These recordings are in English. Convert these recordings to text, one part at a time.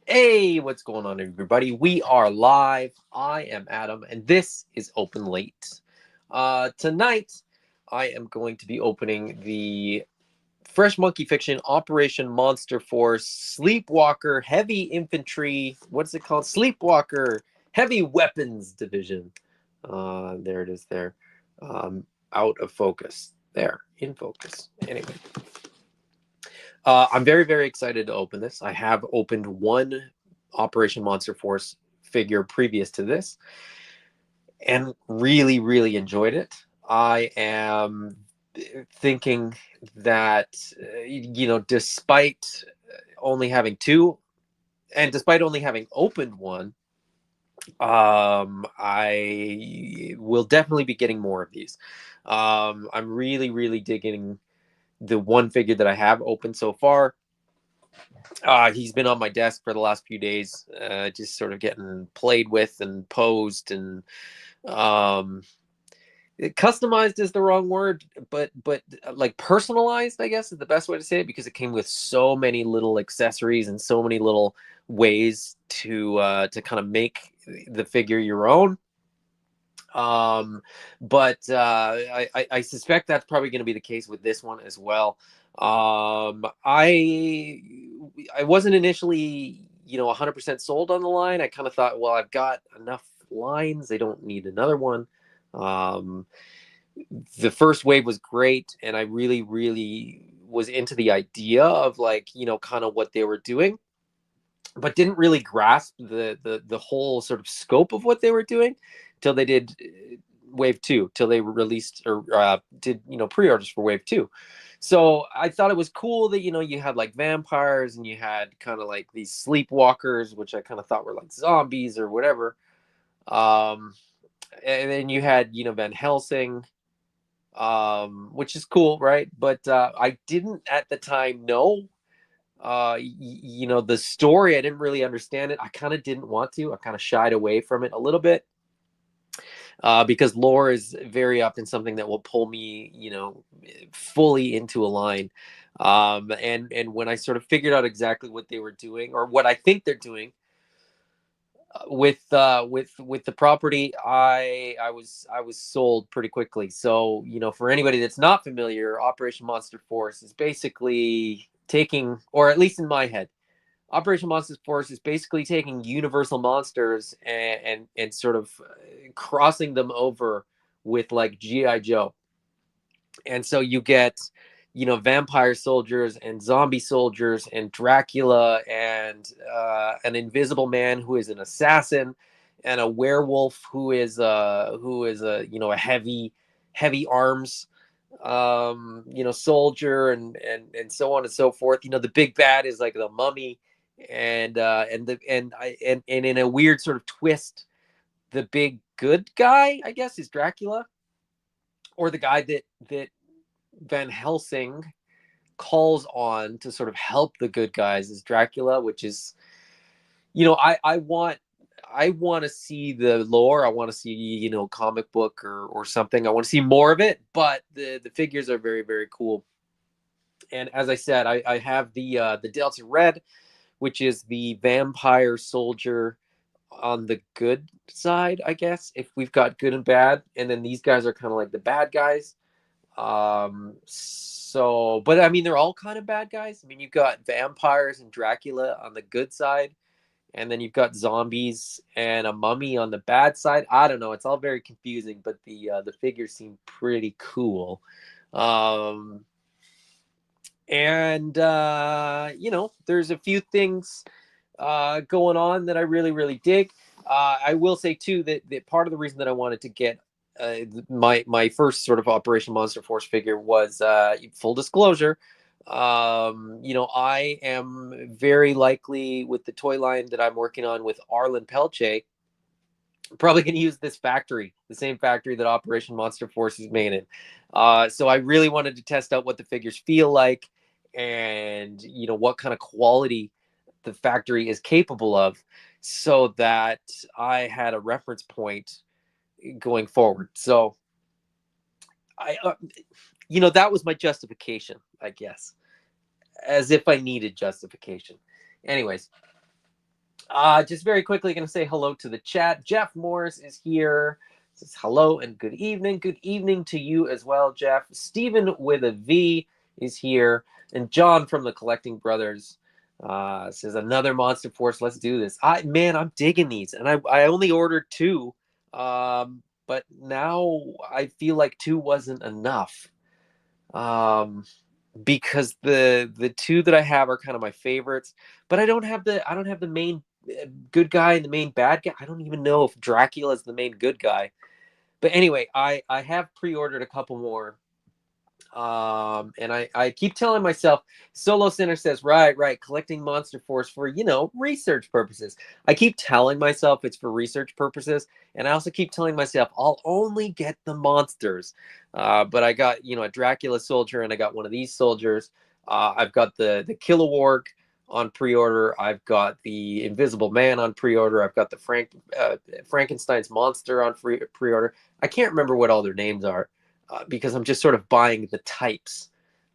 Hey, what's going on, everybody? We are live. I am Adam, and this is Open Late. Tonight, I am going to be opening the Fresh Monkey Fiction Operation Monster Force Sleepwalker Heavy Infantry. What's it called? Sleepwalker Heavy Weapons Division. There it is there. Out of focus. There, in focus. Anyway. I'm very, very excited to open this. I have opened one Operation Monster Force figure previous to this and really, really enjoyed it. I am thinking that, despite only having two and despite only having opened one, I will definitely be getting more of these. I'm really, really digging the one figure that I have opened so far. He's been on my desk for the last few days, just sort of getting played with and posed and um, customized is the wrong word, but like personalized, I guess is the best way to say it, because it came with so many little accessories and so many little ways to kind of make the figure your own. But I suspect that's probably going to be the case with this one as well. I wasn't initially 100% sold on the line. I kind of thought, well, I've got enough lines, I don't need another one. um the first wave was great, and I really, really was into the idea of, like, kind of what they were doing, but didn't really grasp the whole sort of scope of what they were doing till they did wave two, till they released or did pre-orders for wave two. So I thought it was cool that you had like vampires, and you had kind of like these sleepwalkers, which I kind of thought were like zombies or whatever. um and then you had Van Helsing, which is cool, right? But I didn't at the time know the story. I didn't really understand it. I kind of didn't want to. I kind of shied away from it a little bit, because lore is very often something that will pull me fully into a line. And when I sort of figured out exactly what they were doing, or what I think they're doing, with the property, I was sold pretty quickly. So for anybody that's not familiar, Operation Monster Force is basically taking, or at least in my head, Operation Monster Force is basically taking universal monsters and sort of crossing them over with like GI Joe. And so you get vampire soldiers and zombie soldiers and Dracula and an invisible man who is an assassin, and a werewolf who is a a heavy arms soldier, and so on and so forth. The big bad is like the mummy, and in a weird sort of twist, the big good guy, I guess, is Dracula, or the guy that Van Helsing calls on to sort of help the good guys is Dracula, which is, I want to see the lore. I want to see, comic book or something. I want to see more of it, but the figures are very, very cool. And as I said, I have the Delta Red, which is the vampire soldier on the good side, I guess, if we've got good and bad. And then these guys are kind of like the bad guys. But I mean, they're all kind of bad guys. I mean, you've got vampires and Dracula on the good side, and then you've got zombies and a mummy on the bad side. I don't know. It's all very confusing, but the figures seem pretty cool. Um, and there's a few things going on that I really, really dig. I will say too that part of the reason that I wanted to get my first sort of Operation Monster Force figure was, full disclosure, I am very likely with the toy line that I'm working on with Arlen Pelche, probably going to use this factory, the same factory that Operation Monster Force is made in. So I really wanted to test out what the figures feel like, and what kind of quality the factory is capable of, so that I had a reference point going forward. So I, that was my justification, I guess, as if I needed justification. Anyways, just very quickly going to say hello to the chat. Jeff Morris is here. Says hello and good evening. Good evening to you as well, Jeff. Stephen with a V is here. And John from the Collecting Brothers says another Monster Force. Let's do this. I'm digging these. And I only ordered two. But now I feel like two wasn't enough. Because the two that I have are kind of my favorites, but I don't have the main good guy and the main bad guy. I don't even know if Dracula is the main good guy. But anyway, I have pre-ordered a couple more. And I keep telling myself, Solo Center says, right, collecting Monster Force for, research purposes. I keep telling myself it's for research purposes. And I also keep telling myself, I'll only get the monsters. But I got, a Dracula soldier, and I got one of these soldiers. I've got the Kilowog on pre-order. I've got the Invisible Man on pre-order. I've got the Frankenstein's monster on pre-order. I can't remember what all their names are. Because I'm just sort of buying the types.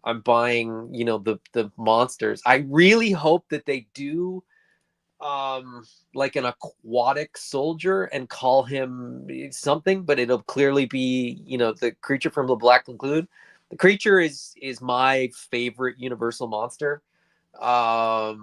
I'm buying, the monsters. I really hope that they do like an aquatic soldier and call him something, but it'll clearly be, the creature from the Black Lagoon. The creature is my favorite Universal monster. I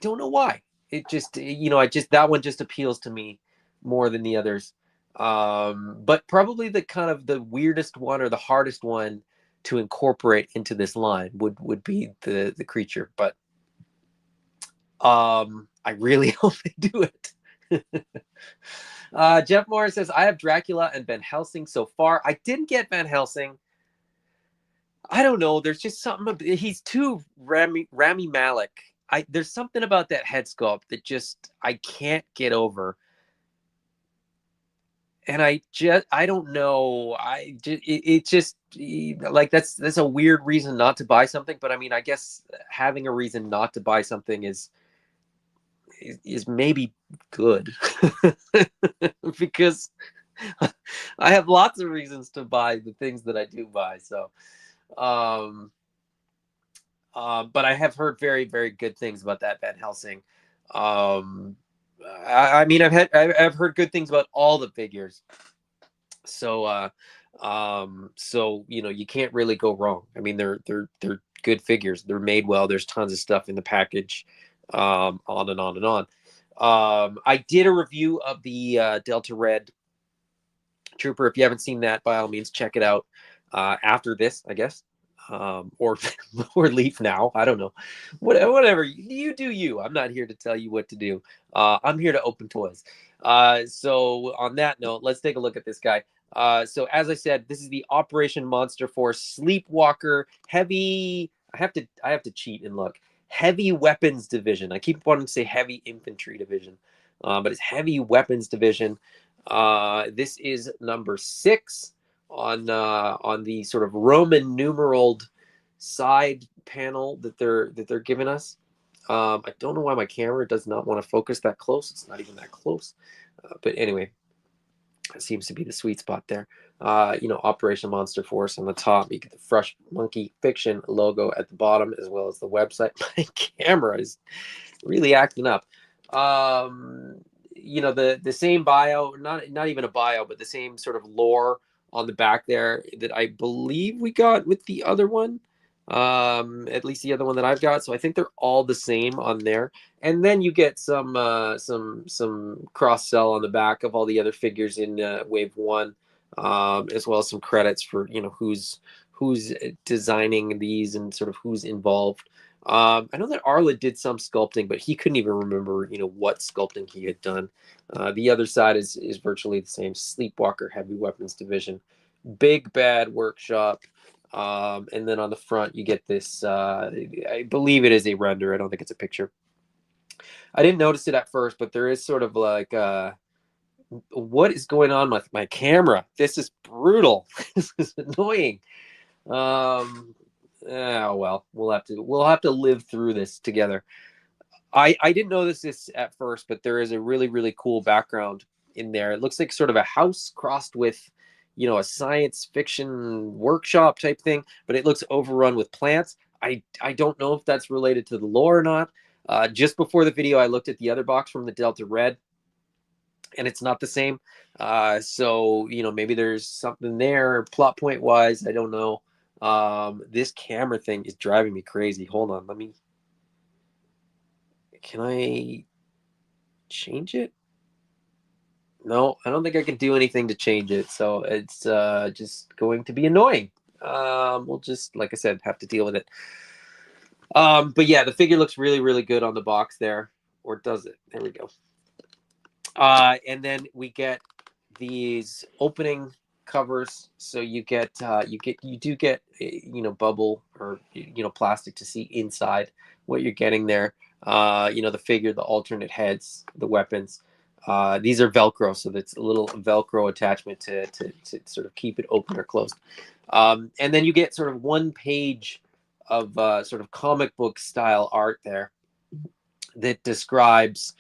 don't know why. It just, that one just appeals to me more than the others. But probably the kind of the weirdest one or the hardest one to incorporate into this line would be the creature. But I really hope they do it. Jeff Morris says, I have Dracula and Van Helsing so far. I didn't get Van Helsing. I don't know. There's just something. He's too Rami Malek. There's something about that head sculpt that just I can't get over. And I don't know. It just like that's a weird reason not to buy something. But I mean, I guess having a reason not to buy something is maybe good because I have lots of reasons to buy the things that I do buy. So, but I have heard very, very good things about that Van Helsing. I mean, I've heard good things about all the figures. So, you can't really go wrong. I mean, they're good figures. They're made well. There's tons of stuff in the package, on and on and on. I did a review of the Delta Red Trooper. If you haven't seen that, by all means, check it out after this, I guess. Or leave now. I don't know. Whatever you do, you. I'm not here to tell you what to do. I'm here to open toys. So on that note, let's take a look at this guy. So as I said, this is the Operation Monster Force Sleepwalker Heavy. I have to cheat and look. Heavy Weapons Division. I keep wanting to say Heavy Infantry Division, but it's Heavy Weapons Division. This is number 6 on the sort of Roman numeraled side panel that they're giving us. I don't know why my camera does not want to focus that close. It's not even that close, but anyway, it seems to be the sweet spot there. Operation Monster Force on the top. You get the Fresh Monkey Fiction logo at the bottom, as well as the website. My camera is really acting up. The same bio, not even a bio, but the same sort of lore on the back there that I believe we got with the other one, at least the other one that I've got. So I think they're all the same on there. And then you get some cross sell on the back of all the other figures in Wave 1, as well as some credits for who's designing these and sort of who's involved. I know that Arla did some sculpting, but he couldn't even remember, what sculpting he had done. The other side is virtually the same. Sleepwalker Heavy Weapons Division, Big Bad Workshop, and then on the front you get this. I believe it is a render. I don't think it's a picture. I didn't notice it at first, but there is sort of like what is going on with my camera? This is brutal. This is annoying. Oh well, we'll have to live through this together. I didn't notice this at first, but there is a really really cool background in there. It looks like sort of a house crossed with, a science fiction workshop type thing, but it looks overrun with plants. I don't know if that's related to the lore or not. Just before the video, I looked at the other box from the Delta Red, and it's not the same. So maybe there's something there plot point wise. I don't know. This camera thing is driving me crazy. Hold on, can I change it? No, I don't think I can do anything to change it. So it's just going to be annoying. We'll just, like I said, have to deal with it. But yeah, the figure looks really, really good on the box there. Or does it? There we go. And then we get these opening covers, so you do get bubble or plastic to see inside what you're getting there. The figure, the alternate heads, the weapons. These are Velcro, so that's a little Velcro attachment to sort of keep it open or closed. And then you get sort of one page of sort of comic book style art there that describes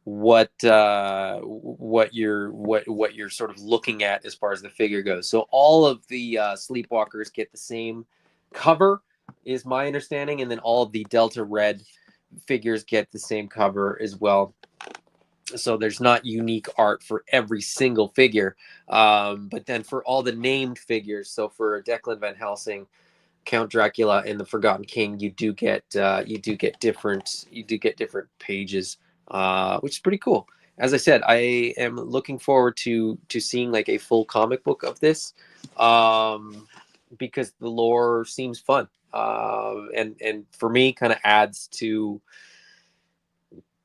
what you're sort of looking at as far as the figure goes. So all of the Sleepwalkers get the same cover, is my understanding, and then all of the Delta Red figures get the same cover as well. So there's not unique art for every single figure, but then for all the named figures, so for Declan Van Helsing, Count Dracula, and the Forgotten King, you do get different pages, which is pretty cool. As I said, I am looking forward to seeing like a full comic book of this, because the lore seems fun, and for me, kind of adds to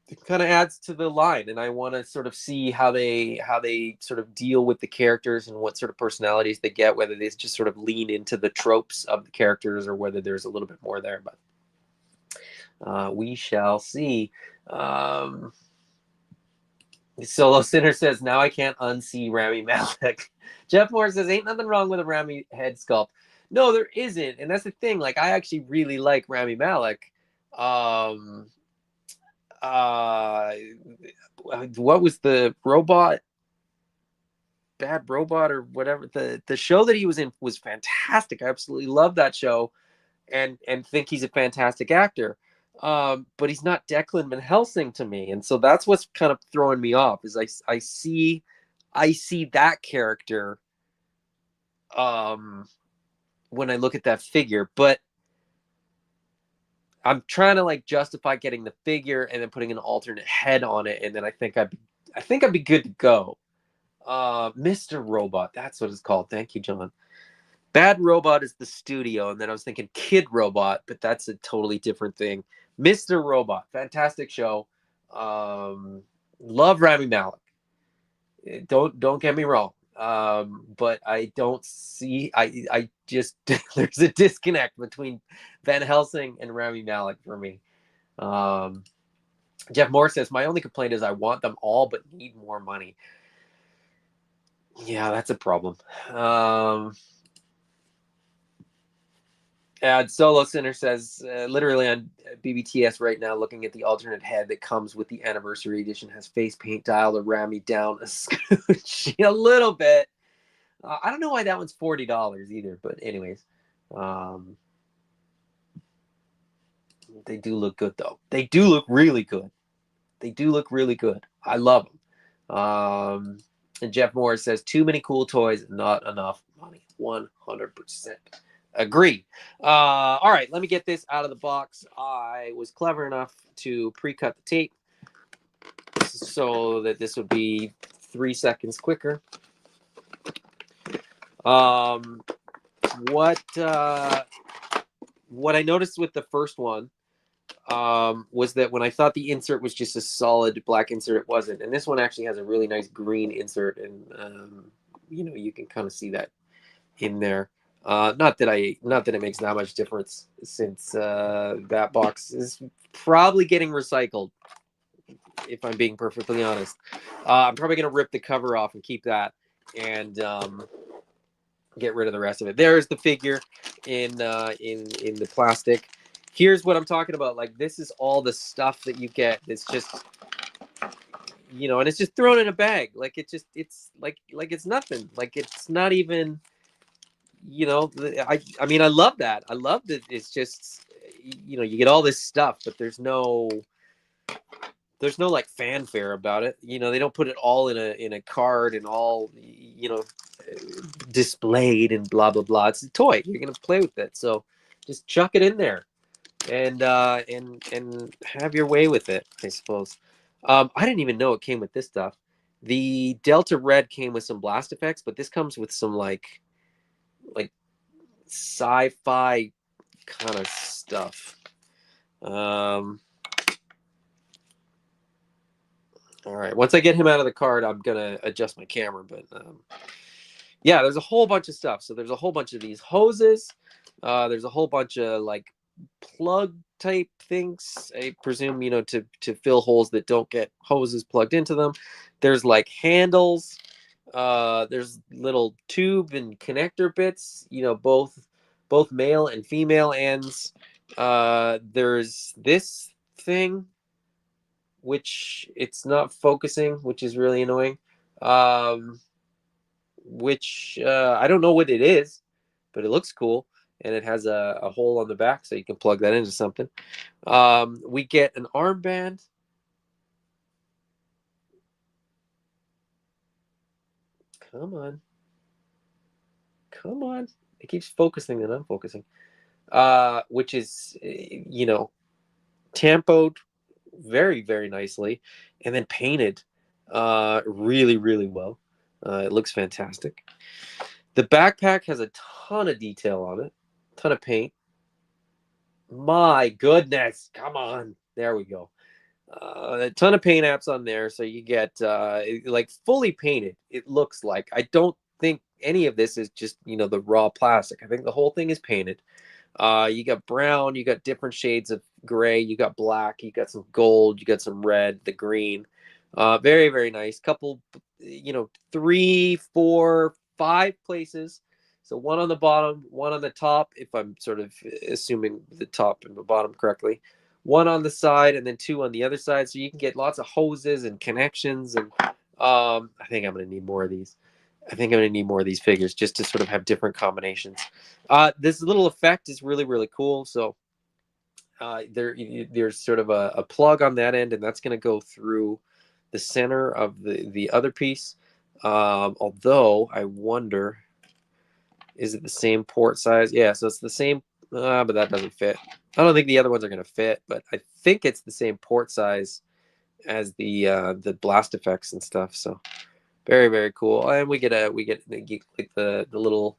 the line, and I want to sort of see how they sort of deal with the characters and what sort of personalities they get, whether they just sort of lean into the tropes of the characters or whether there's a little bit more there, but we shall see. Solo Sinner says, now I can't unsee Rami Malek. Jeff Moore says, ain't nothing wrong with a Rami head sculpt. No, there isn't, and that's the thing. Like, I actually really like Rami Malek. What was the robot, Bad Robot, or whatever, the show that he was in was fantastic. I absolutely love that show, and think he's a fantastic actor. But he's not Declan Van Helsing to me, and so that's what's kind of throwing me off. Is I see that character when I look at that figure, but I'm trying to like justify getting the figure and then putting an alternate head on it, and then I think I'd be good to go. Mr. Robot, that's what it's called. Thank you, John. Bad Robot is the studio, and then I was thinking Kid Robot, but that's a totally different thing. Mr. Robot, fantastic show. Love Rami Malek. Don't get me wrong. But I don't see. I just there's a disconnect between Van Helsing and Rami Malek for me. Jeff Moore says, my only complaint is I want them all, but need more money. Yeah, that's a problem. And Solo Sinner says, literally on BBTS right now, looking at the alternate head that comes with the anniversary edition, has face paint dialed or Rami down a scooch a little bit. I don't know why that one's $40 either, but anyways, they do look good though. They do look really good. I love them. And Jeff Morris says, too many cool toys, not enough money. 100%. Agree. All right, let me get this out of the box. I was clever enough to pre-cut the tape so that this would be 3 seconds quicker. What I noticed with the first one was that when I thought the insert was just a solid black insert, it wasn't. And this one actually has a really nice green insert, and you can kind of see that in there. Not that it makes that much difference, since that box is probably getting recycled. If I'm being perfectly honest, I'm probably gonna rip the cover off and keep that, and get rid of the rest of it. There's the figure in the plastic. Here's what I'm talking about. Like, this is all the stuff that you get. It's just, and it's just thrown in a bag. Like, it's like it's nothing. Like, it's not even, I mean, I love that. I love that. It's just, you get all this stuff, but there's no like fanfare about it. They don't put it all in a card and all, displayed and blah blah blah. It's a toy. You're gonna play with it, so just chuck it in there and have your way with it, I suppose. I didn't even know it came with this stuff. The Delta Red came with some blast effects, but this comes with some like sci-fi kind of stuff. All right. Once I get him out of the card, I'm gonna adjust my camera. But yeah, there's a whole bunch of stuff. So there's a whole bunch of these hoses. There's a whole bunch of like plug type things, I presume, to fill holes that don't get hoses plugged into them. There's like handles. There's little tube and connector bits. Both male and female ends. There's this thing, which it's not focusing, which is really annoying. Which I don't know what it is, but it looks cool, and it has a hole on the back, so you can plug that into something. We get an armband. Come on. Come on. It keeps focusing and unfocusing. Which is, tampoed very, very nicely, and then painted really, really well. It looks fantastic. The backpack has a ton of detail on it, ton of paint. My goodness, come on. There we go. A ton of paint apps on there, so you get like fully painted. It looks like. I don't think any of this is just the raw plastic. I think the whole thing is painted. You got brown, you got different shades of gray, you got black, you got some gold, you got some red, the green. Very, very nice. Couple, 3, 4, 5 places. So one on the bottom, one on the top, if I'm sort of assuming the top and the bottom correctly. One on the side, and then 2 on the other side. So you can get lots of hoses and connections. And I think I'm going to need more of these. I think I'm going to need more of these figures just to sort of have different combinations. This little effect is really, really cool. So there's sort of a plug on that end, and that's going to go through the center of the other piece. Although I wonder, is it the same port size? Yeah, so it's the same, but that doesn't fit. I don't think the other ones are going to fit, but I think it's the same port size as the blast effects and stuff. So very, very cool. And we get like the little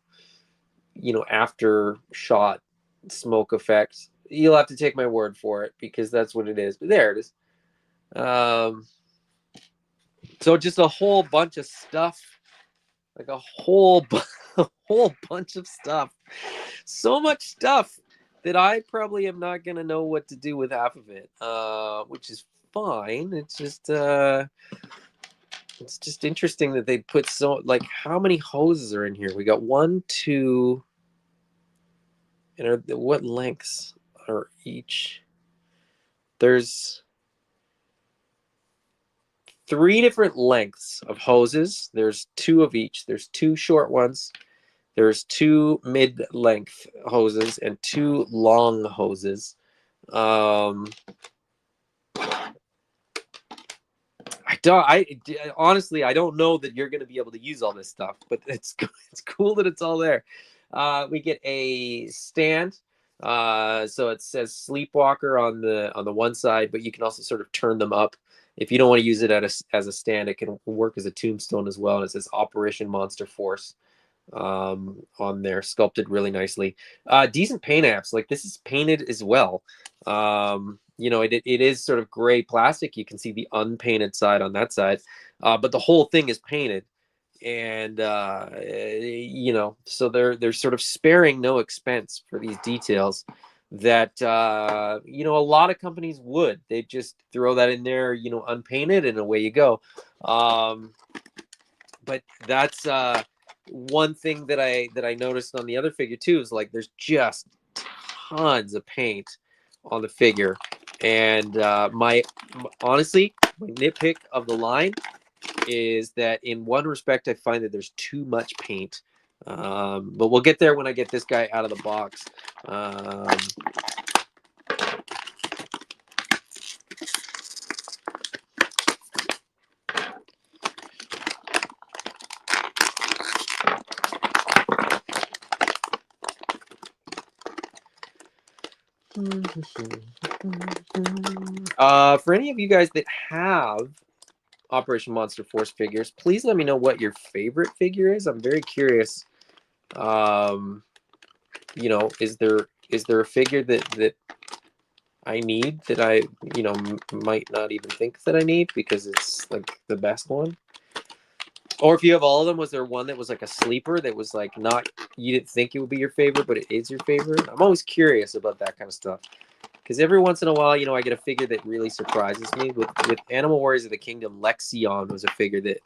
after shot smoke effect. You'll have to take my word for it, because that's what it is. But there it is. So just a whole bunch of stuff, like a whole bunch of stuff. So much stuff that I probably am not gonna know what to do with half of it, which is fine. It's just interesting that they put so, like, how many hoses are in here? We got 1, 2, and what lengths are each? There's 3 different lengths of hoses. There's 2 of each. There's 2 short ones. There's 2 mid-length hoses and 2 long hoses. Honestly, I don't know that you're going to be able to use all this stuff, but it's cool that it's all there. We get a stand. So it says Sleepwalker on the one side, but you can also sort of turn them up. If you don't want to use it as a stand, it can work as a tombstone as well. And it says Operation Monster Force on there, sculpted really nicely. Decent paint apps. Like, this is painted as well. you know, it is sort of gray plastic. You can see the unpainted side on that side, but the whole thing is painted. And you know, so they're sort of sparing no expense for these details that you know, a lot of companies would. They just throw that in there, you know, unpainted, and away you go. But that's one thing that I noticed on the other figure too, is like there's just tons of paint on the figure. And honestly, my nitpick of the line is that in one respect I find that there's too much paint. But we'll get there when I get this guy out of the box. For any of you guys that have Operation Monster Force figures, please let me know what your favorite figure is. I'm very curious. You know, is there a figure that I need that I, you know, might not even think that I need because it's like the best one? Or if you have all of them, was there one that was like a sleeper that was like not, you didn't think it would be your favorite, but it is your favorite? I'm always curious about that kind of stuff. Because every once in a while, you know, I get a figure that really surprises me. With Animal Warriors of the Kingdom, Lexion was a figure that,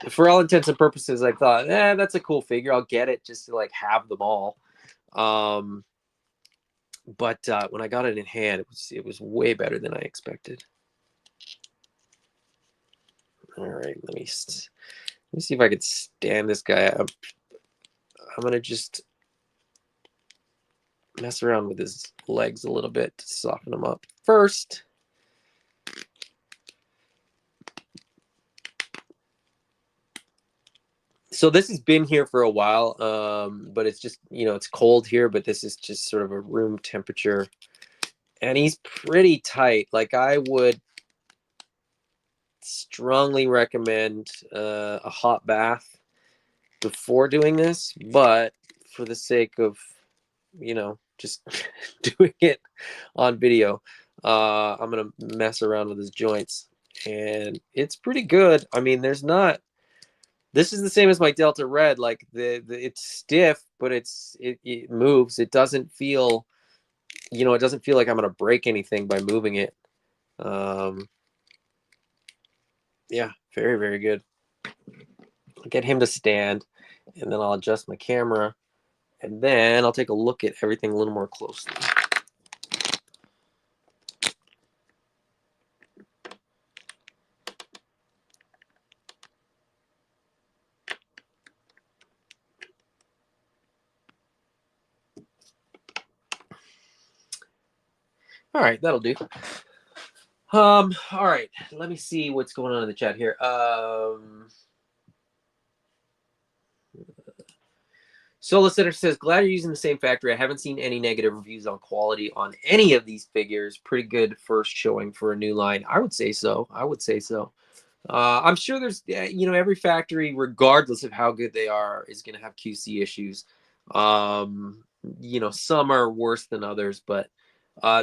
for all intents and purposes, I thought, that's a cool figure. I'll get it just to like have them all. But when I got it in hand, it was way better than I expected. All right, let me see if I could stand this guy up. I'm gonna just mess around with his legs a little bit to soften him up first. So this has been here for a while, but it's just, you know, it's cold here, but this is just sort of a room temperature. And he's pretty tight. Like, I would strongly recommend a hot bath before doing this, but for the sake of, you know, just doing it on video, I'm gonna mess around with his joints, and it's pretty good. I mean, there's not, this is the same as my Delta Red. Like it's stiff, but it moves. It doesn't feel, you know, it doesn't feel like I'm gonna break anything by moving it. Yeah, very, very good. I'll get him to stand, and then I'll adjust my camera, and then I'll take a look at everything a little more closely. All right, that'll do. All right, let me see what's going on in the chat here. Solar Center says, glad you're using the same factory. I haven't seen any negative reviews on quality on any of these figures. Pretty good first showing for a new line. I would say so. I would say so. I'm sure there's, you know, every factory, regardless of how good they are, is going to have QC issues. You know, some are worse than others, but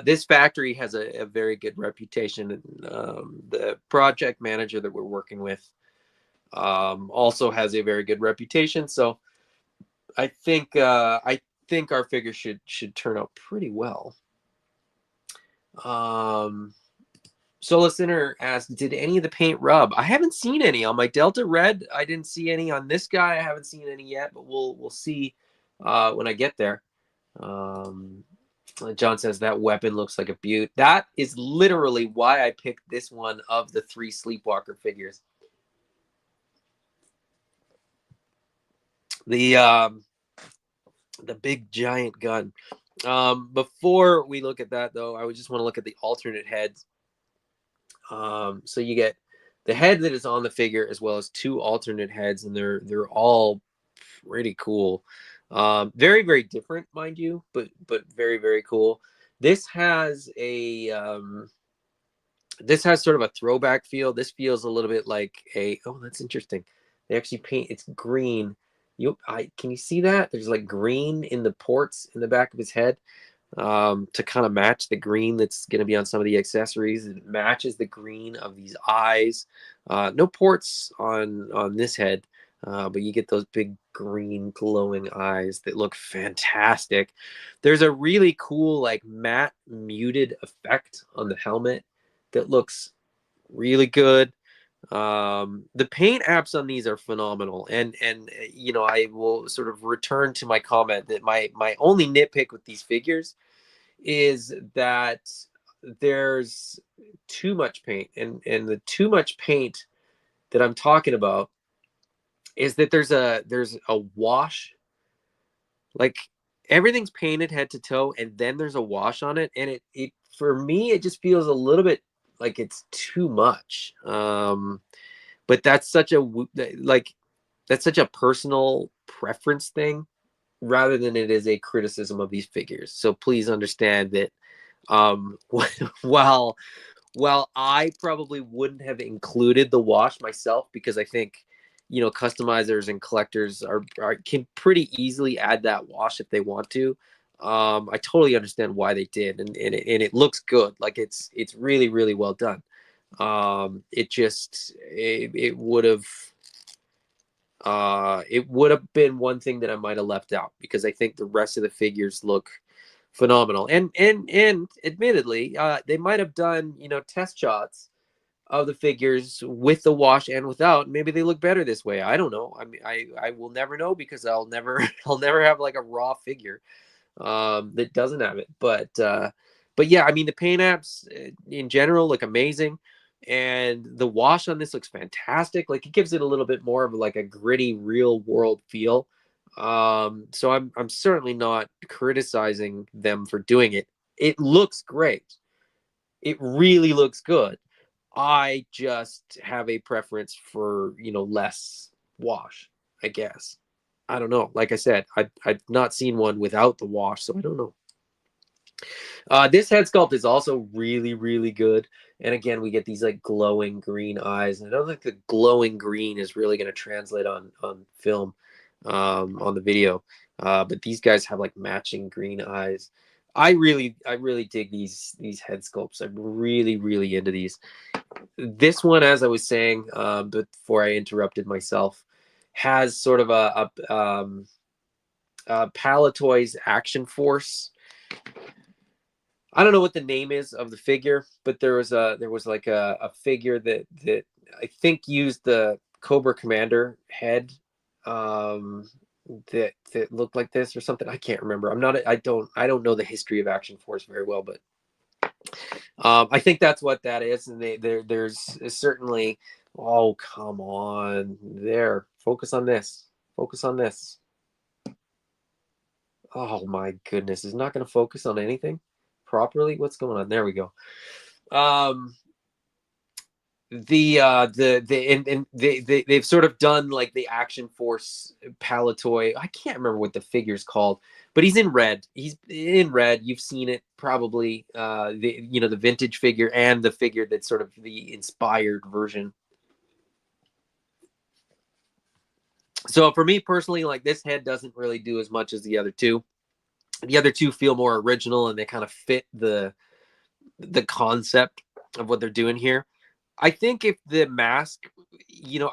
this factory has a very good reputation. The project manager that we're working with also has a very good reputation. So I think our figure should turn out pretty well. Solar Center asked, did any of the paint rub? I haven't seen any on my Delta Red. I didn't see any on this guy. I haven't seen any yet, but we'll see when I get there. John says that weapon looks like a beaut. That is literally why I picked this one of the 3 Sleepwalker figures. The big giant gun. Before we look at that, though, I would just want to look at the alternate heads. So you get the head that is on the figure, as well as 2 alternate heads, and they're all pretty cool. Very, very different, mind you, but very, very cool. This has a this has sort of a throwback feel. This feels a little bit like a, oh, that's interesting. They actually paint, it's green. Can you see that? There's like green in the ports in the back of his head. to kind of match the green that's going to be on some of the accessories. It matches the green of these eyes. No ports on this head, but you get those big green glowing eyes that look fantastic. There's a really cool like matte muted effect on the helmet that looks really good. The paint apps on these are phenomenal, and you know, I will sort of return to my comment that my only nitpick with these figures is that there's too much paint, and the too much paint that I'm talking about is that there's a wash. Like, everything's painted head to toe, and then there's a wash on it, and it for me it just feels a little bit like it's too much. But that's such a like that's such a personal preference thing rather than it is a criticism of these figures. So please understand that um while while I probably wouldn't have included the wash myself, because I think, you know, customizers and collectors are can pretty easily add that wash if they want to. I totally understand why they did, and it looks good. Like, it's really really well done. It just it would have been one thing that I might have left out, because I think the rest of the figures look phenomenal. And admittedly, they might have done, you know, test shots of the figures with the wash and without. Maybe they look better this way. I don't know. I mean, I will never know, because I'll never I'll never have like a raw figure that doesn't have it. But yeah, I mean, the paint apps in general look amazing, and the wash on this looks fantastic. Like, it gives it a little bit more of like a gritty, real world feel. So I'm certainly not criticizing them for doing it. It looks great. It really looks good. I just have a preference for, you know, less wash, I guess. I don't know. Like I said, I've not seen one without the wash, so I don't know. This head sculpt is also really, really good. And again, we get these like glowing green eyes. And I don't think the glowing green is really going to translate on film, on the video. But these guys have like matching green eyes. I really dig these head sculpts. I'm really, really into these. This one, as I was saying, before I interrupted myself, has sort of a Palatoy's Action Force. I don't know what the name is of the figure, but there was like a figure that I think used the Cobra Commander head, that looked like this or something. I can't remember. I don't know the history of Action Force very well, but I think that's what that is. And there's certainly, oh, come on, there, focus on this, focus on this. Oh my goodness, is not going to focus on anything properly. What's going on? There we go. Um, and they've sort of done like the Action Force Palatoy. I can't remember what the figure's called, but he's in red. He's in red. You've seen it probably. The vintage figure and the figure that's sort of the inspired version. So for me personally, like, this head doesn't really do as much as the other two. The other two feel more original, and they kind of fit the concept of what they're doing here. I think if the mask,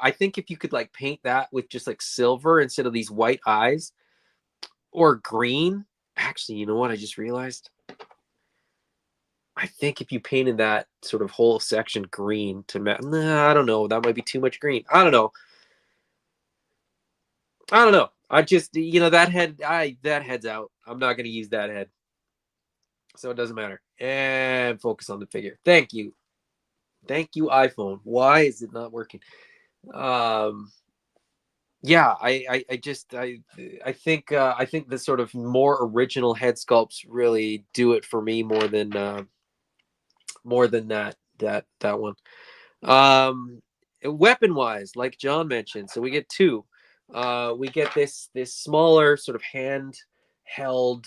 I think if you could like paint that with just like silver instead of these white eyes, or green. Actually, you know what? I just realized. I think if you painted that sort of whole section green nah, I don't know. That might be too much green. I don't know. I don't know. I just, that head's out. I'm not going to use that head. So it doesn't matter. And focus on the figure. Thank you. Thank you, iPhone. Why is it not working? Yeah, I think the sort of more original head sculpts really do it for me more than that one. Weapon wise, like John mentioned, so we get two. We get this smaller sort of handheld,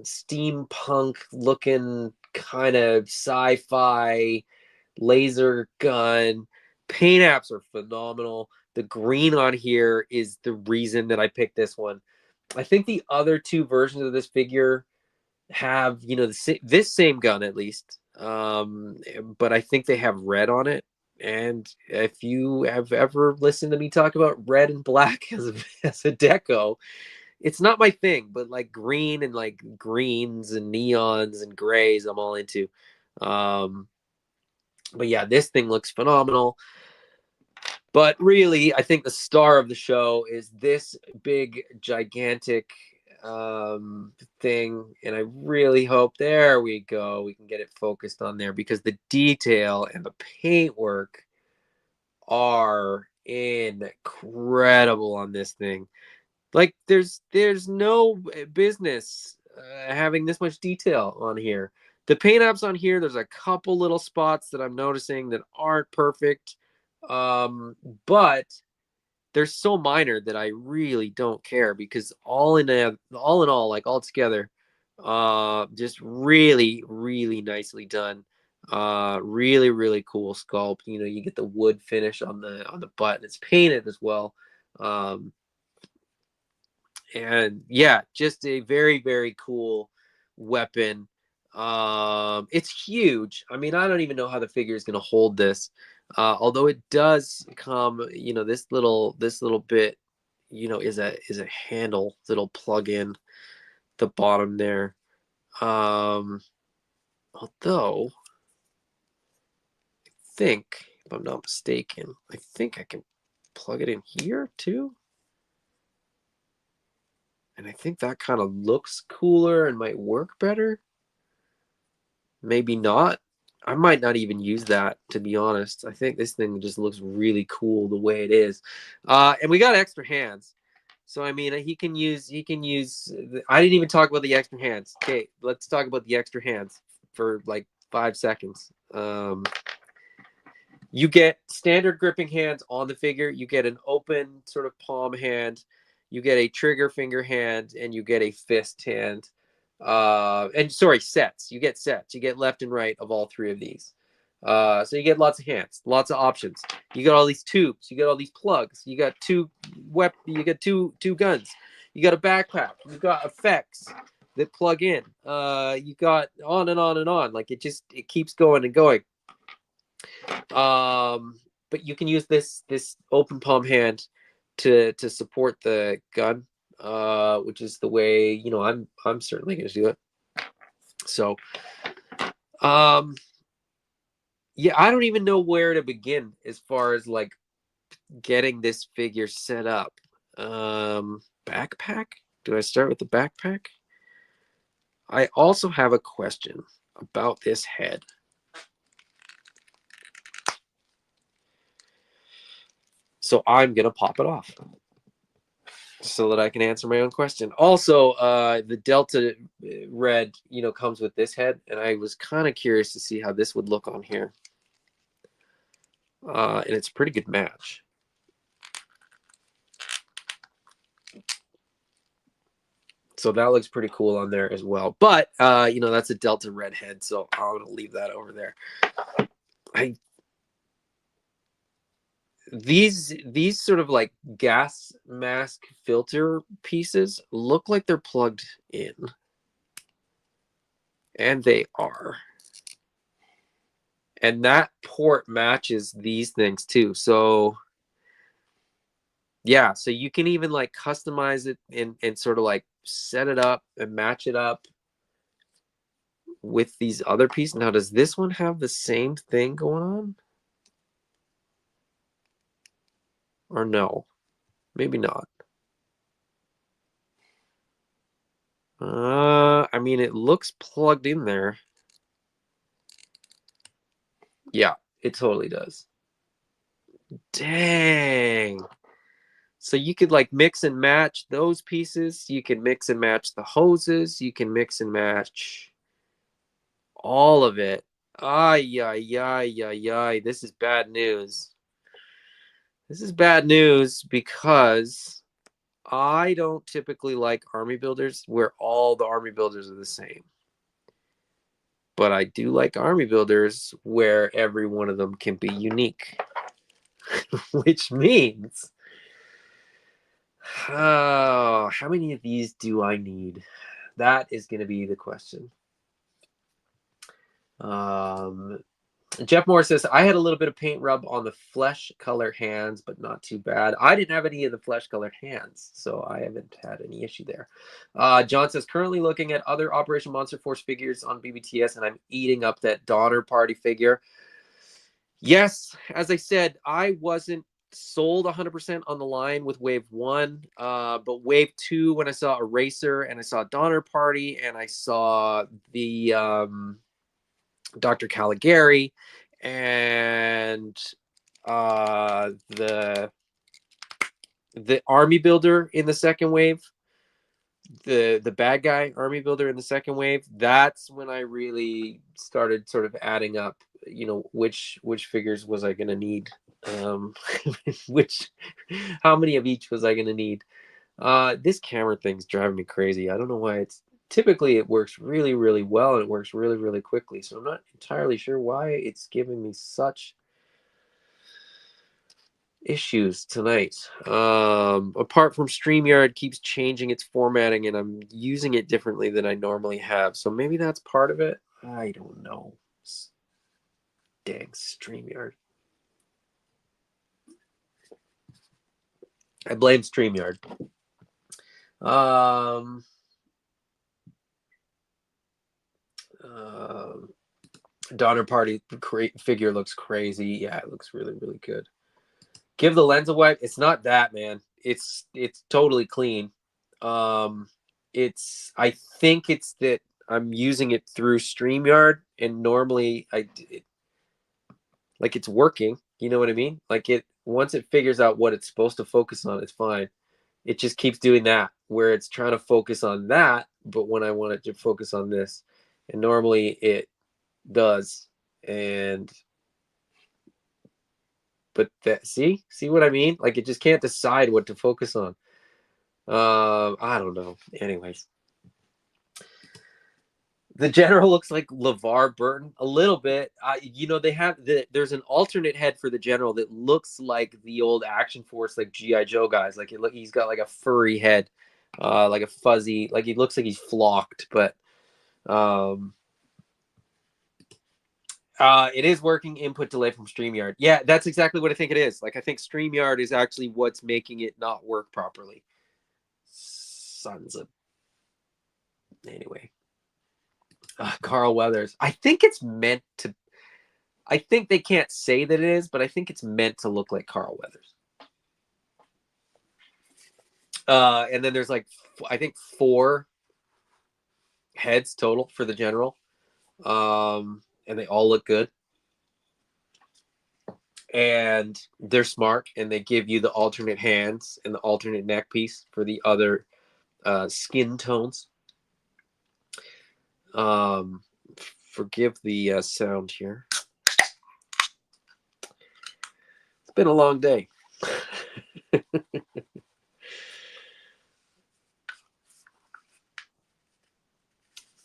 steampunk looking kind of sci-fi laser gun. Paint apps are phenomenal. The green on here is the reason that I picked this one. I think the other two versions of this figure have, you know, this same gun at least, but I think they have red on it. And if you have ever listened to me talk about red and black as a deco, it's not my thing, but like green and like greens and neons and grays, I'm all into. Um, but yeah, this thing looks phenomenal. But really, I think the star of the show is this big, gigantic thing. And I really hope, there we go, we can get it focused on there, because the detail and the paintwork are incredible on this thing. Like there's no business having this much detail on here. The paint apps on here, there's a couple little spots that I'm noticing that aren't perfect, but they're so minor that I really don't care, because all in all, like all together, just really, really nicely done. Really, really cool sculpt. You know, you get the wood finish on the butt, and it's painted as well. Um, and yeah, just a very, very cool weapon. It's huge. I mean, I don't even know how the figure is going to hold this, although it does come, you know, this little bit, you know, is a handle that'll plug in the bottom there. Although I think, if I'm not mistaken, I think I can plug it in here too. And I think that kind of looks cooler and might work better. Maybe not. I might not even use that, to be honest. I think this thing just looks really cool the way it is. And we got extra hands. So I mean, he can use I didn't even talk about the extra hands. Okay, let's talk about the extra hands for like 5 seconds. You get standard gripping hands on the figure. You get an open sort of palm hand. You get a trigger finger hand, and you get a fist hand. And sorry, sets. You get sets. You get left and right of all three of these. So you get lots of hands, lots of options. You got all these tubes. You got all these plugs. You got You got two guns. You got a backpack. You got effects that plug in. You got on and on and on. Like it keeps going and going. But you can use this open palm hand to support the gun, which is the way, you know, I'm certainly going to do it. So, um, yeah, I don't even know where to begin as far as like getting this figure set up. Backpack? Do I start with the backpack? I also have a question about this head. So I'm going to pop it off so that I can answer my own question. Also, the Delta Red, you know, comes with this head, and I was kind of curious to see how this would look on here. And it's a pretty good match. So that looks pretty cool on there as well. But, you know, that's a Delta Red head, so I'm going to leave that over there. These sort of like gas mask filter pieces look like they're plugged in. And they are. And that port matches these things too. So yeah, so you can even like customize it and sort of like set it up and match it up with these other pieces. Now, does this one have the same thing going on? Or no? Maybe not. I mean, it looks plugged in there. Yeah, it totally does. Dang. So you could like mix and match those pieces. You can mix and match the hoses. You can mix and match all of it. Ay, ay, ay, ay, ay. This is bad news. This is bad news because I don't typically like army builders where all the army builders are the same. But I do like army builders where every one of them can be unique, which means, oh, how many of these do I need? That is going to be the question. Jeff Moore says, I had a little bit of paint rub on the flesh color hands, but not too bad. I didn't have any of the flesh colored hands, so I haven't had any issue there. John says, currently looking at other Operation Monster Force figures on BBTS, and I'm eating up that Donner Party figure. Yes, as I said, I wasn't sold 100% on the line with Wave 1, but Wave 2, when I saw Eraser and I saw Donner Party and I saw the Dr. Caligari and the army builder in the second wave, the bad guy army builder in the second wave, that's when I really started sort of adding up, you know, which figures was I going to need, how many of each was I going to need. This camera thing's driving me crazy. I don't know why. It's typically it works really, really well and it works really, really quickly. So I'm not entirely sure why it's giving me such issues tonight. Apart from StreamYard keeps changing its formatting and I'm using it differently than I normally have. So maybe that's part of it. I don't know. Dang StreamYard. I blame StreamYard. Donner Party figure looks crazy. Yeah, it looks really, really good. Give the lens a wipe. It's not that, man. It's totally clean. It's, I think it's that I'm using it through StreamYard, and normally like it's working. You know what I mean? Like it, once it figures out what it's supposed to focus on, it's fine. It just keeps doing that where it's trying to focus on that, but when I want it to focus on this, and normally it does. And but that, see what I mean? Like it just can't decide what to focus on. I don't know. Anyways, the general looks like LeVar Burton a little bit. You know, they have there's an alternate head for the general that looks like the old Action Force, like GI Joe guys. Like he's got like a furry head, like a fuzzy, like he looks like he's flocked, but it is working. Input delay from StreamYard. Yeah, that's exactly what I think it is. Like I think StreamYard is actually what's making it not work properly. Sons of. Anyway. Carl Weathers. I think it's meant to. I think they can't say that it is, but I think it's meant to look like Carl Weathers. And then there's like, I think 4 heads total for the general. And they all look good. And they're smart, and they give you the alternate hands and the alternate neck piece for the other skin tones. Forgive the sound here. It's been a long day.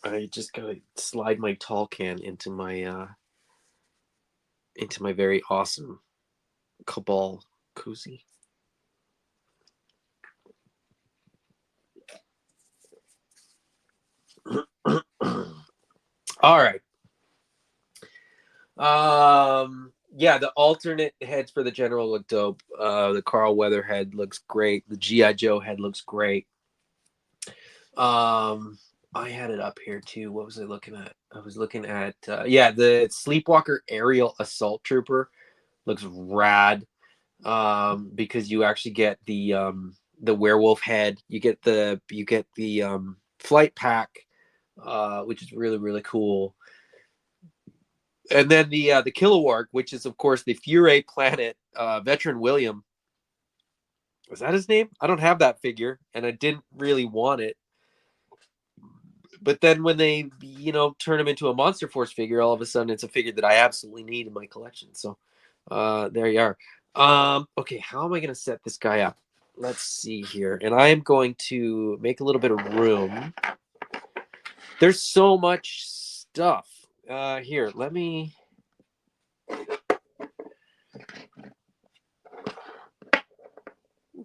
I just gotta slide my tall can into my very awesome Cabal koozie. All right. Yeah, the alternate heads for the general look dope. The Carl Weather head looks great. The GI Joe head looks great. I had it up here too. What was I looking at? I was looking at yeah, the Sleepwalker aerial assault trooper looks rad. Because you actually get the werewolf head. You get the flight pack, which is really, really cool. And then the Kilowog, which is of course the Fury Planet veteran William. Was that his name? I don't have that figure, and I didn't really want it. But then when they, you know, turn him into a Monster Force figure, all of a sudden it's a figure that I absolutely need in my collection. So there you are. Okay, how am I going to set this guy up? Let's see here. And I am going to make a little bit of room. There's so much stuff. Here, let me...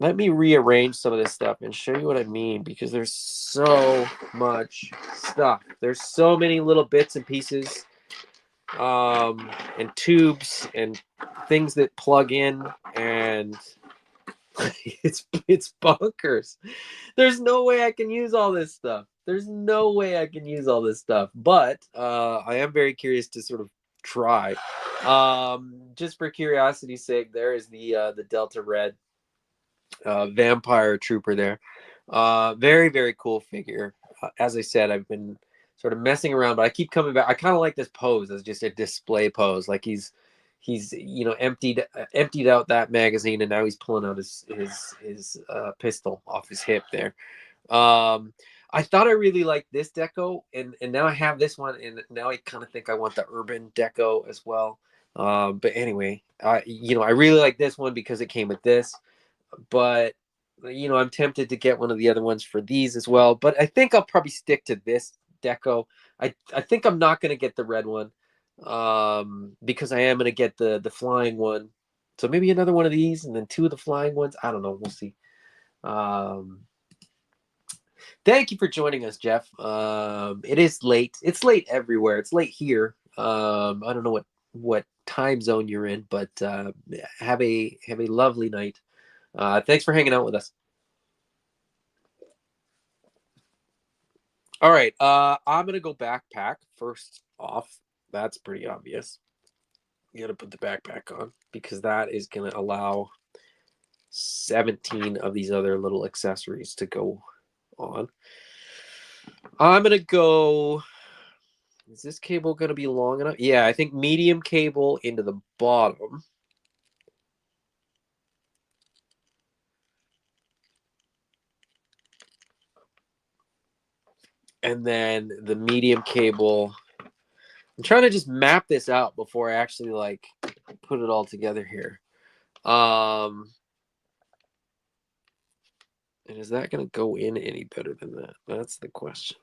let me rearrange some of this stuff and show you what I mean, because there's so much stuff. There's so many little bits and pieces, and tubes and things that plug in, and it's bonkers. There's no way I can use all this stuff. There's no way I can use all this stuff. But I am very curious to sort of try. Just for curiosity's sake, there is the Delta Red vampire trooper there. Very, very cool figure. As I said, I've been sort of messing around, but I keep coming back. I kind of like this pose as just a display pose. Like he's emptied out that magazine, and now he's pulling out his pistol off his hip there. I thought I really liked this deco, and now I have this one, and now I kind of think I want the urban deco as well. But anyway, I really like this one because it came with this, but I'm tempted to get one of the other ones for these as well. But I think I'll probably stick to this deco. I think I'm not going to get the red one, because I am going to get the flying one. So maybe another one of these and then two of the flying ones. I don't know. We'll see. Thank you for joining us, Jeff. It is late. It's late everywhere. It's late here. I don't know what time zone you're in, but have a lovely night. Thanks for hanging out with us. All right. I'm going to go backpack first off. That's pretty obvious. You got to put the backpack on because that is going to allow 17 of these other little accessories to go on. I'm going to go... Is this cable going to be long enough? Yeah, I think medium cable into the bottom. And then the medium cable. I'm trying to just map this out before I actually like put it all together here. And is that going to go in any better than that? That's the question.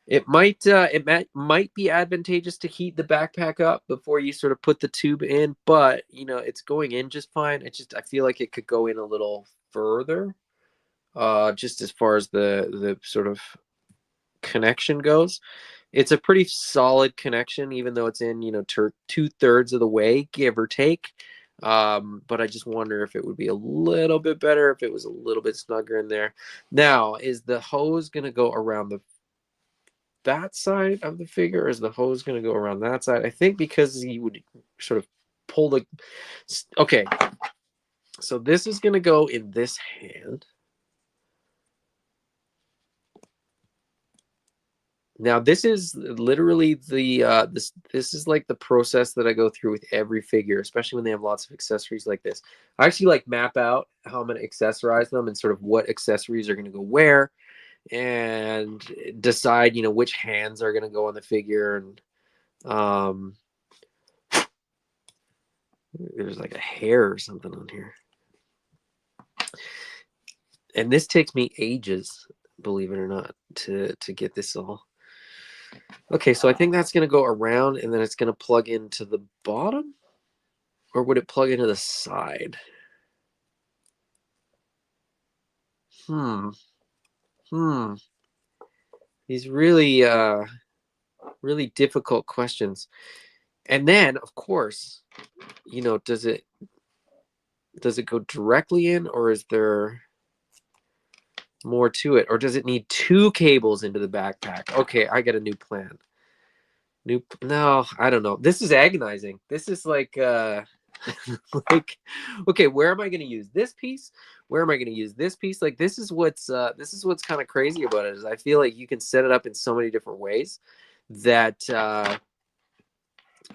It might be advantageous to heat the backpack up before you sort of put the tube in, but it's going in just fine. I feel like it could go in a little further, just as far as the sort of connection goes. It's a pretty solid connection, even though it's in 2/3 of the way, give or take. But I just wonder if it would be a little bit better if it was a little bit snugger in there. Now, is the hose going to go around that side of the figure, or is the hose going to go around that side? I think because he would sort of pull the... Okay, so this is going to go in this hand. Now, this is literally the this is like the process that I go through with every figure, especially when they have lots of accessories like this. I actually like map out how I'm going to accessorize them and sort of what accessories are going to go where, and decide which hands are going to go on the figure. And there's like a hair or something on here, and this takes me ages, believe it or not, to get this all. Okay, so I think that's going to go around, and then it's going to plug into the bottom, or would it plug into the side? These really really difficult questions. And then, of course, does it go directly in, or is there more to it, or does it need two cables into the backpack? Okay, I got a new plan. No, I don't know. This is agonizing. This is like like, okay, where am I going to use this piece? Where am I going to use this piece? Like, this is what's kind of crazy about it, is I feel like you can set it up in so many different ways that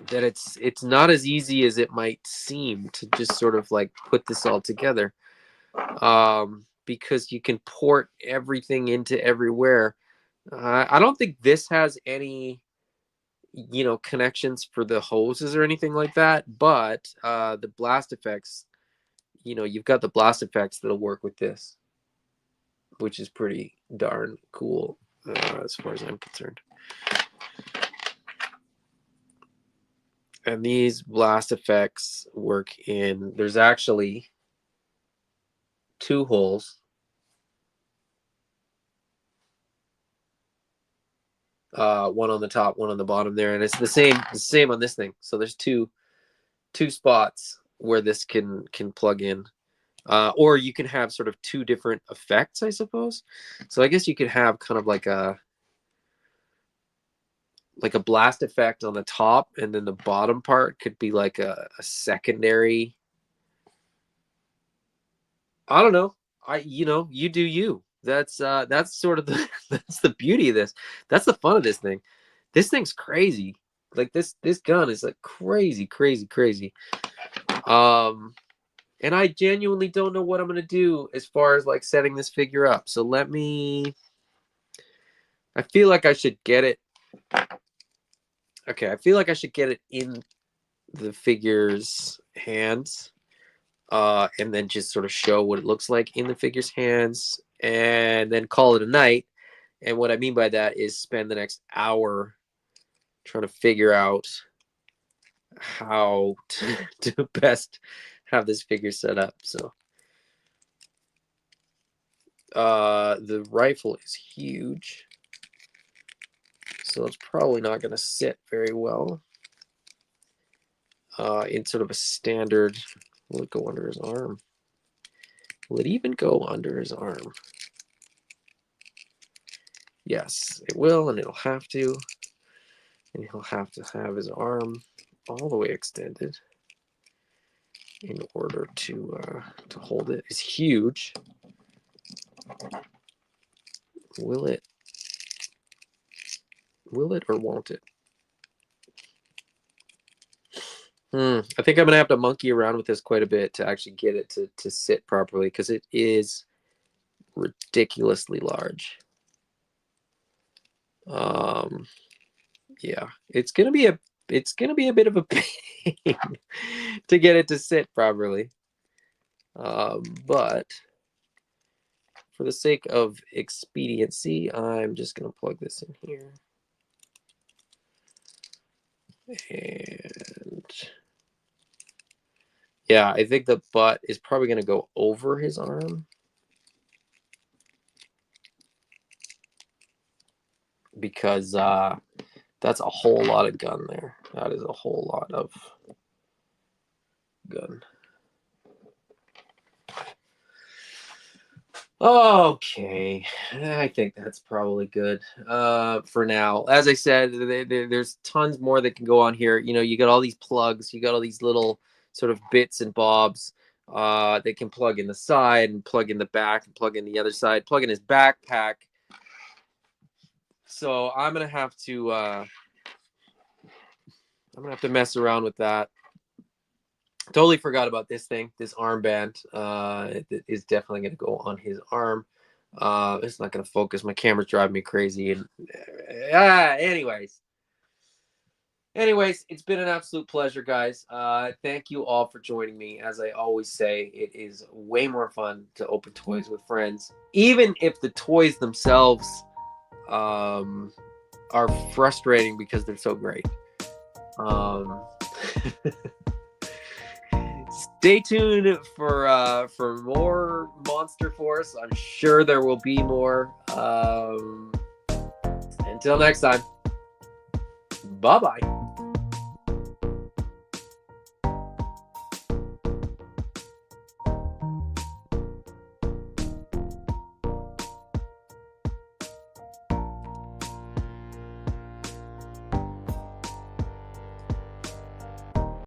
that it's not as easy as it might seem to just sort of like put this all together, because you can port everything into everywhere. I don't think this has any connections for the hoses or anything like that, but the blast effects, you've got the blast effects that'll work with this, which is pretty darn cool, as far as I'm concerned. And these blast effects work in, there's actually 2 holes. One on the top, one on the bottom there, and it's the same on this thing. So there's two spots where this can plug in. Or you can have sort of 2 different effects, I suppose. So I guess you could have kind of like a blast effect on the top, and then the bottom part could be like a secondary. I don't know. You do you. That's sort of the that's the beauty of this. That's the fun of this thing. This thing's crazy. Like this gun is like crazy, crazy, crazy. And I genuinely don't know what I'm gonna do as far as like setting this figure up. So I feel like I should get it. Okay, I feel like I should get it in the figure's hands, and then just sort of show what it looks like in the figure's hands, and then call it a night. And what I mean by that is spend the next hour trying to figure out how to best have this figure set up. So the rifle is huge, so it's probably not going to sit very well in sort of a standard. Will it go under his arm? Will it even go under his arm? Yes, it will, and it'll have to. And he'll have to have his arm all the way extended in order to hold it. It's huge. Will it or won't it? I think I'm gonna have to monkey around with this quite a bit to actually get it to sit properly, because it is ridiculously large. Yeah, it's gonna be a bit of a pain to get it to sit properly. But for the sake of expediency, I'm just gonna plug this in here. And yeah, I think the butt is probably going to go over his arm, because that's a whole lot of gun there. That is a whole lot of gun. Okay, I think that's probably good for now. As I said, there's tons more that can go on here. You got all these plugs, you got all these little sort of bits and bobs. They can plug in the side and plug in the back and plug in the other side, plug in his backpack. So I'm gonna have to mess around with that. Totally forgot about this thing, this armband. It is definitely going to go on his arm. It's not going to focus. My camera's driving me crazy. And anyways, it's been an absolute pleasure, guys. Thank you all for joining me. As I always say, it is way more fun to open toys with friends, even if the toys themselves are frustrating because they're so great. Stay tuned for more Monster Force. I'm sure there will be more. Until next time, bye-bye.